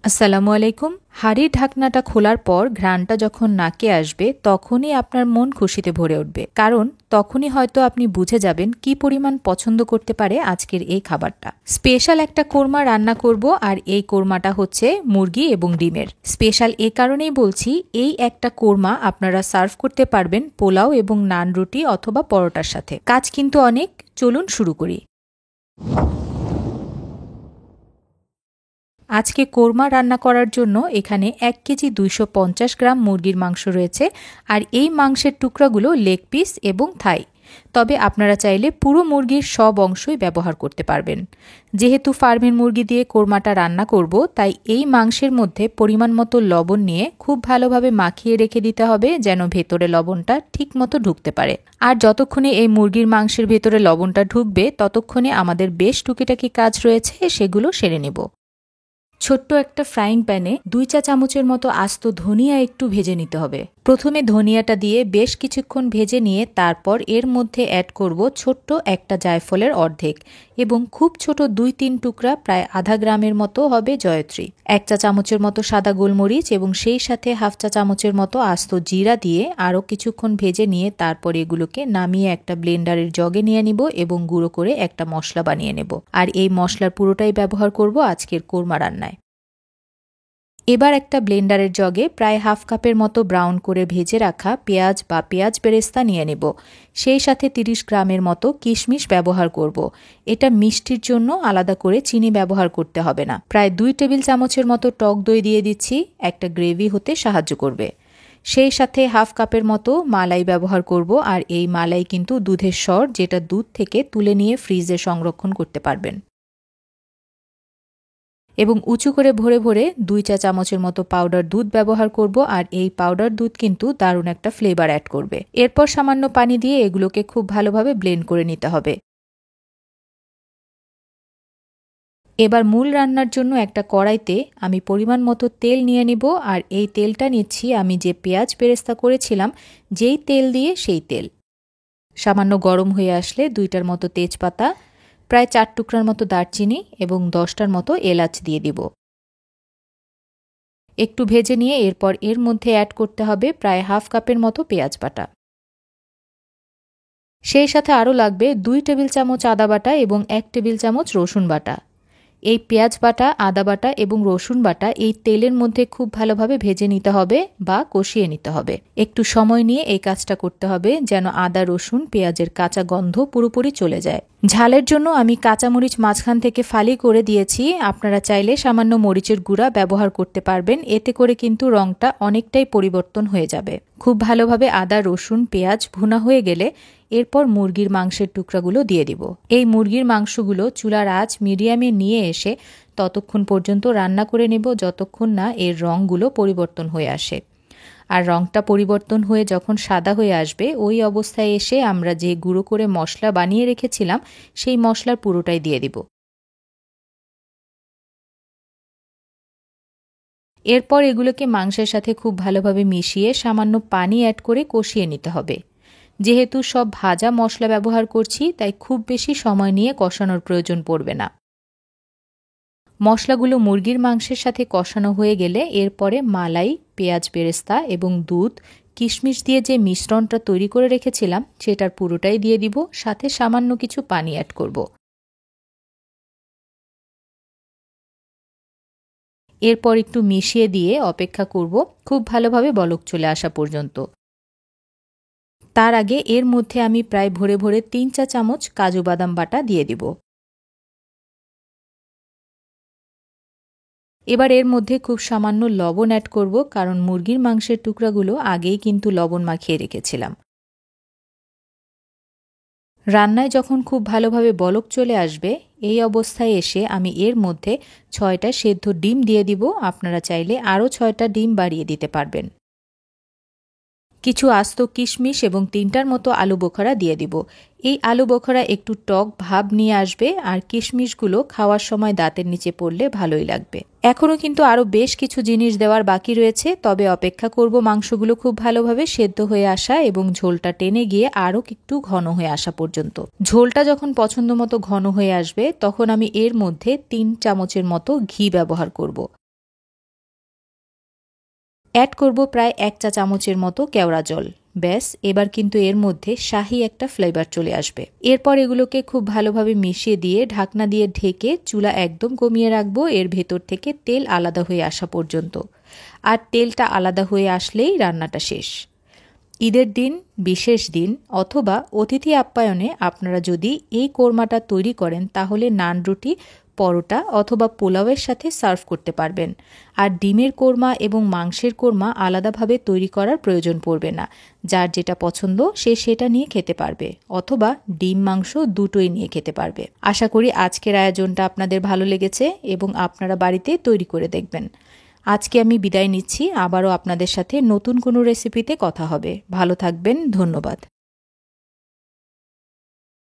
আসসালামু আলাইকুম। হাঁড়ির ঢাকনাটা খোলার পর ঘ্রাণটা যখন নাকে আসবে তখনই আপনার মন খুশিতে ভরে উঠবে, কারণ তখনই হয়তো আপনি বুঝে যাবেন কি পরিমাণ পছন্দ করতে পারে আজকের এই খাবারটা। স্পেশাল একটা কোরমা রান্না করব, আর এই কোরমাটা হচ্ছে মুরগি এবং ডিমের। স্পেশাল এ কারণেই বলছি, এই একটা কোরমা আপনারা সার্ভ করতে পারবেন পোলাও এবং নান রুটি অথবা পরোটার সাথে। কাজ কিন্তু অনেক, চলুন শুরু করি। আজকে কোরমা রান্না করার জন্য এখানে 1 কেজি 250 গ্রাম মুরগির মাংস রয়েছে, আর এই মাংসের টুকরাগুলো লেগ পিস এবং থাই। তবে আপনারা চাইলে পুরো মুরগির সব অংশই ব্যবহার করতে পারবেন। যেহেতু ফার্মের মুরগি দিয়ে কোরমাটা রান্না করব, তাই এই মাংসের মধ্যে পরিমাণ মতো লবণ নিয়ে খুব ভালোভাবে মাখিয়ে রেখে দিতে হবে, যেন ভেতরে লবণটা ঠিক মতো ঢুকতে পারে। আর যতক্ষণে এই মুরগির মাংসের ভেতরে লবণটা ঢুকবে, ততক্ষণে আমাদের বেশ টুকিটাকি কাজ রয়েছে, সেগুলো সেরে নেব। ছোট্ট একটা ফ্রাইং প্যানে 2 চা চামচের মতো আস্ত ধনিয়া একটু ভেজে নিতে হবে। প্রথমে ধনিয়াটা দিয়ে বেশ কিছুক্ষণ ভেজে নিয়ে তারপর এর মধ্যে অ্যাড করব ছোট্ট একটা জায়ফলের অর্ধেক এবং খুব ছোট 2-3 টুকরা প্রায় আধা গ্রামের মতো হবে জয়ত্রী। 1 চা চামচের মতো সাদা গোলমরিচ এবং সেই সাথে হাফ চা চামচের মতো আস্ত জিরা দিয়ে আরও কিছুক্ষণ ভেজে নিয়ে তারপর এগুলোকে নামিয়ে একটা ব্লেন্ডারের জগে নিয়ে নিব এবং গুঁড়ো করে একটা মশলা বানিয়ে নেব। আর এই মশলার পুরোটাই ব্যবহার করব আজকের কোরমা রান্নায়। এবার একটা ব্লেন্ডারের জগে প্রায় হাফ কাপের মতো ব্রাউন করে ভেজে রাখা পেঁয়াজ বা পেঁয়াজ বেরেস্তা নিয়ে নেব। সেই সাথে 30 গ্রামের মতো কিশমিশ ব্যবহার করব। এটা মিষ্টির জন্য আলাদা করে চিনি ব্যবহার করতে হবে না। প্রায় 2 টেবিল চামচের মতো টক দই দিয়ে দিচ্ছি, একটা গ্রেভি হতে সাহায্য করবে। সেই সাথে হাফ কাপের মতো মালাই ব্যবহার করব, আর এই মালাই কিন্তু দুধের স্বর, যেটা দুধ থেকে তুলে নিয়ে ফ্রিজে সংরক্ষণ করতে পারবেন। এবং উঁচু করে ভরে ভরে 2 চা চামচের মতো পাউডার দুধ ব্যবহার করব, আর এই পাউডার দুধ কিন্তু দারুণ একটা ফ্লেভার অ্যাড করবে। এরপর সামান্য পানি দিয়ে এগুলোকে খুব ভালোভাবে ব্লেন্ড করে নিতে হবে। এবার মূল রান্নার জন্য একটা কড়াইতে আমি পরিমাণ মতো তেল নিয়ে নিব, আর এই তেলটা নিচ্ছি আমি যে পেঁয়াজ বেরেস্তা করেছিলাম যেই তেল দিয়ে সেই তেল। সামান্য গরম হয়ে আসলে 2টার মতো তেজপাতা, প্রায় 4 টুকরার মতো দারচিনি এবং 10টার মতো এলাচ দিয়ে দিব। একটু ভেজে নিয়ে এরপর এর মধ্যে অ্যাড করতে হবে প্রায় হাফ কাপের মতো পেঁয়াজ বাটা। সেই সাথে আরও লাগবে 2 টেবিল চামচ আদা বাটা এবং 1 টেবিল চামচ রসুন বাটা। এই পেঁয়াজ বাটা, আদা বাটা এবং রসুন বাটা এই তেলের মধ্যে খুব ভালোভাবে ভেজে নিতে হবে বা কষিয়ে নিতে হবে। একটু সময় নিয়ে এই কাজটা করতে হবে, যেন আদা, রসুন, পেঁয়াজের কাঁচা গন্ধ পুরোপুরি চলে যায়। ঝালের জন্য আমি কাঁচামরিচ মাঝখান থেকে ফালি করে দিয়েছি। আপনারা চাইলে সামান্য মরিচের গুঁড়া ব্যবহার করতে পারবেন, এতে করে কিন্তু রংটা অনেকটাই পরিবর্তন হয়ে যাবে। খুব ভালোভাবে আদা, রসুন, পেঁয়াজ ভুনা হয়ে গেলে এরপর মুরগির মাংসের টুকরাগুলো দিয়ে দিব। এই মুরগির মাংসগুলো চুলার আঁচ মিডিয়ামে নিয়ে এসে ততক্ষণ পর্যন্ত রান্না করে নেব যতক্ষণ না এর রঙগুলো পরিবর্তন হয়ে আসে। আর রঙটা পরিবর্তন হয়ে যখন সাদা হয়ে আসবে, ওই অবস্থায় এসে আমরা যে গুঁড়ো করে মশলা বানিয়ে রেখেছিলাম সেই মশলার পুরোটাই দিয়ে দিব। এরপর এগুলোকে মাংসের সাথে খুব ভালোভাবে মিশিয়ে সামান্য পানি অ্যাড করে কষিয়ে নিতে হবে। যেহেতু সব ভাজা মশলা ব্যবহার করছি, তাই খুব বেশি সময় নিয়ে কষানোর প্রয়োজন পড়বে না। মশলাগুলো মুরগির মাংসের সাথে কষানো হয়ে গেলে এরপরে মালাই, পেঁয়াজ বেরেস্তা এবং দুধ, কিশমিশ দিয়ে যে মিশ্রণটা তৈরি করে রেখেছিলাম সেটার পুরোটাই দিয়ে দিব, সাথে সামান্য কিছু পানি অ্যাড করব। এরপর একটু মিশিয়ে দিয়ে অপেক্ষা করব খুব ভালোভাবে বলক চলে আসা পর্যন্ত। তার আগে এর মধ্যে আমি প্রায় ভরে ভরে 3 চা চামচ কাজু বাদাম বাটা দিয়ে দিব। এবার এর মধ্যে খুব সামান্য লবণ অ্যাড করব, কারণ মুরগির মাংসের টুকরাগুলো আগেই কিন্তু লবণ মাখিয়ে রেখেছিলাম। রান্নায় যখন খুব ভালোভাবে বলক চলে আসবে, এই অবস্থায় এসে আমি এর মধ্যে 6টা সেদ্ধ ডিম দিয়ে দিব। আপনারা চাইলে আরও 6টা ডিম বাড়িয়ে দিতে পারবেন। কিছু আস্ত কিশমিশ এবং 3টার মতো আলু বোখরা দিয়ে দিব। এই আলু বোখরা একটু টক ভাব নিয়ে আসবে, আর কিশমিশগুলো খাওয়ার সময় দাঁতের নিচে পড়লে ভালোই লাগবে। এখনও কিন্তু আরও বেশ কিছু জিনিস দেওয়ার বাকি রয়েছে, তবে অপেক্ষা করব মাংসগুলো খুব ভালোভাবে সেদ্ধ হয়ে আসা এবং ঝোলটা টেনে গিয়ে আরও একটু ঘন হয়ে আসা পর্যন্ত। ঝোলটা যখন পছন্দ মতো ঘন হয়ে আসবে, তখন আমি এর মধ্যে 3 চামচের মতো ঘি ব্যবহার করব। অ্যাড করব প্রায় 1 চা চামচের মতো কেওড়া জল। ব্যাস, এবার কিন্তু এর মধ্যে শাহি একটা ফ্লেভার চলে আসবে। এরপর এগুলোকে খুব ভালোভাবে মিশিয়ে দিয়ে ঢাকনা দিয়ে ঢেকে চুলা একদম কমিয়ে রাখবো এর ভেতর থেকে তেল আলাদা হয়ে আসা পর্যন্ত। আর তেলটা আলাদা হয়ে আসলেই রান্নাটা শেষ। ঈদের দিন, বিশেষ দিন অথবা অতিথি আপ্যায়নে আপনারা যদি এই কোরমাটা তৈরি করেন তাহলে নান, রুটি, পরোটা অথবা পোলাওয়ের সাথে সার্ভ করতে পারবেন। আর ডিমের কোরমা এবং মাংসের কোরমা আলাদাভাবে তৈরি করার প্রয়োজন পড়বে না। যার যেটা পছন্দ সে সেটা নিয়ে খেতে পারবে, অথবা ডিম মাংস দুটোই নিয়ে খেতে পারবে। আশা করি আজকের আয়োজনটা আপনাদের ভালো লেগেছে এবং আপনারা বাড়িতে তৈরি করে দেখবেন। আজকে আমি বিদায় নিচ্ছি, আবারও আপনাদের সাথে নতুন কোনো রেসিপিতে কথা হবে। ভালো থাকবেন, ধন্যবাদ।